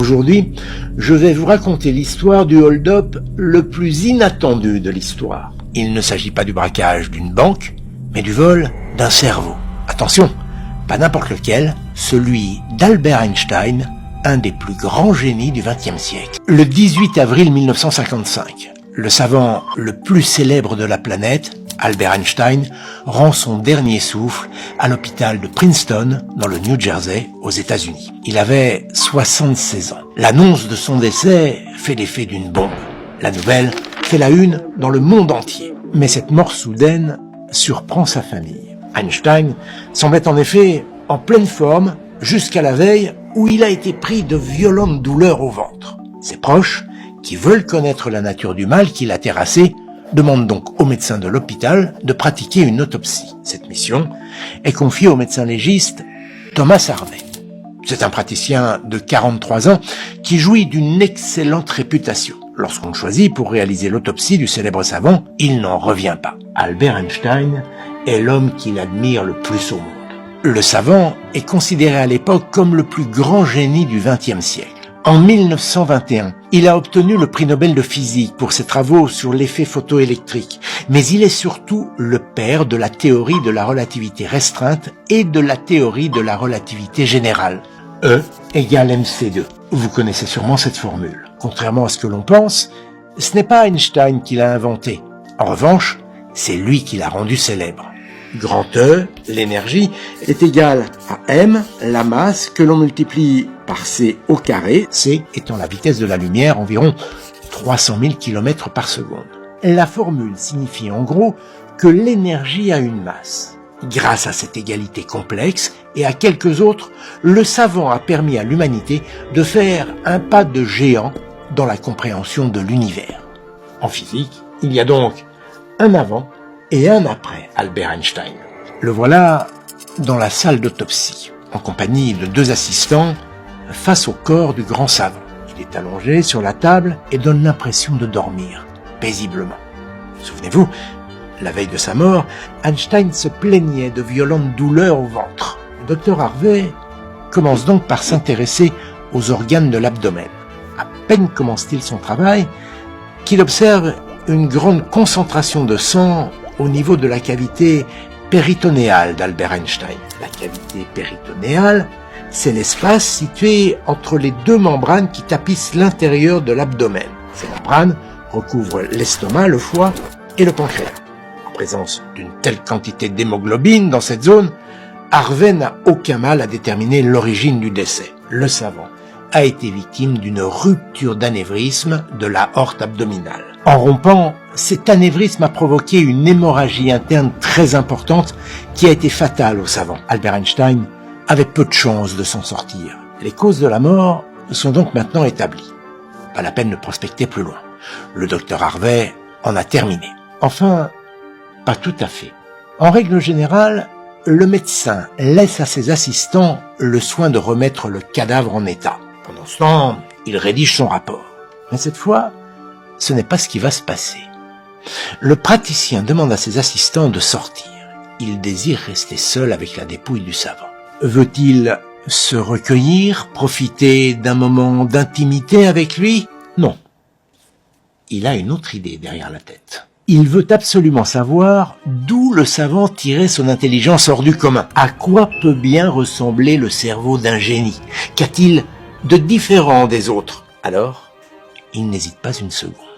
Aujourd'hui, je vais vous raconter l'histoire du hold-up le plus inattendu de l'histoire. Il ne s'agit pas du braquage d'une banque, mais du vol d'un cerveau. Attention, pas n'importe lequel, celui d'Albert Einstein, un des plus grands génies du XXe siècle. Le 18 avril 1955, le savant le plus célèbre de la planète, Albert Einstein, rend son dernier souffle à l'hôpital de Princeton, dans le New Jersey, aux États-Unis. Il avait 76 ans. L'annonce de son décès fait l'effet d'une bombe. La nouvelle fait la une dans le monde entier. Mais cette mort soudaine surprend sa famille. Einstein semblait en effet en pleine forme jusqu'à la veille où il a été pris de violentes douleurs au ventre. Ses proches, qui veulent connaître la nature du mal qui l'a terrassé, demande donc au médecin de l'hôpital de pratiquer une autopsie. Cette mission est confiée au médecin légiste Thomas Harvey. C'est un praticien de 43 ans qui jouit d'une excellente réputation. Lorsqu'on le choisit pour réaliser l'autopsie du célèbre savant, il n'en revient pas. Albert Einstein est l'homme qu'il admire le plus au monde. Le savant est considéré à l'époque comme le plus grand génie du XXe siècle. En 1921, il a obtenu le prix Nobel de physique pour ses travaux sur l'effet photoélectrique, mais il est surtout le père de la théorie de la relativité restreinte et de la théorie de la relativité générale. E égale mc2. Vous connaissez sûrement cette formule. Contrairement à ce que l'on pense, ce n'est pas Einstein qui l'a inventée. En revanche, c'est lui qui l'a rendue célèbre. Grand E, l'énergie, est égale à m, la masse, que l'on multiplie par c au carré, c étant la vitesse de la lumière, environ 300 000 km par seconde. La formule signifie en gros que l'énergie a une masse. Grâce à cette égalité complexe et à quelques autres, le savant a permis à l'humanité de faire un pas de géant dans la compréhension de l'univers. En physique, il y a donc un avant et un après Albert Einstein. Le voilà dans la salle d'autopsie, en compagnie de deux assistants, face au corps du grand savant. Il est allongé sur la table et donne l'impression de dormir, paisiblement. Souvenez-vous, la veille de sa mort, Einstein se plaignait de violentes douleurs au ventre. Le docteur Harvey commence donc par s'intéresser aux organes de l'abdomen. À peine commence-t-il son travail qu'il observe une grande concentration de sang au niveau de la cavité péritonéale d'Albert Einstein. La cavité péritonéale, c'est l'espace situé entre les deux membranes qui tapissent l'intérieur de l'abdomen. Ces membranes recouvrent l'estomac, le foie et le pancréas. En présence d'une telle quantité d'hémoglobine dans cette zone, Harvey n'a aucun mal à déterminer l'origine du décès. Le savant a été victime d'une rupture d'anévrisme de la aorte abdominale. En rompant, cet anévrisme a provoqué une hémorragie interne très importante qui a été fatale au savant. Albert Einstein avait peu de chances de s'en sortir. Les causes de la mort sont donc maintenant établies. Pas la peine de prospecter plus loin. Le docteur Harvey en a terminé. Enfin, pas tout à fait. En règle générale, le médecin laisse à ses assistants le soin de remettre le cadavre en état. Pendant ce temps, il rédige son rapport. Mais cette fois, ce n'est pas ce qui va se passer. Le praticien demande à ses assistants de sortir. Il désire rester seul avec la dépouille du savant. Veut-il se recueillir, profiter d'un moment d'intimité avec lui? Non. Il a une autre idée derrière la tête. Il veut absolument savoir d'où le savant tirait son intelligence hors du commun. À quoi peut bien ressembler le cerveau d'un génie? Qu'a-t-il de différent des autres? Alors, il n'hésite pas une seconde.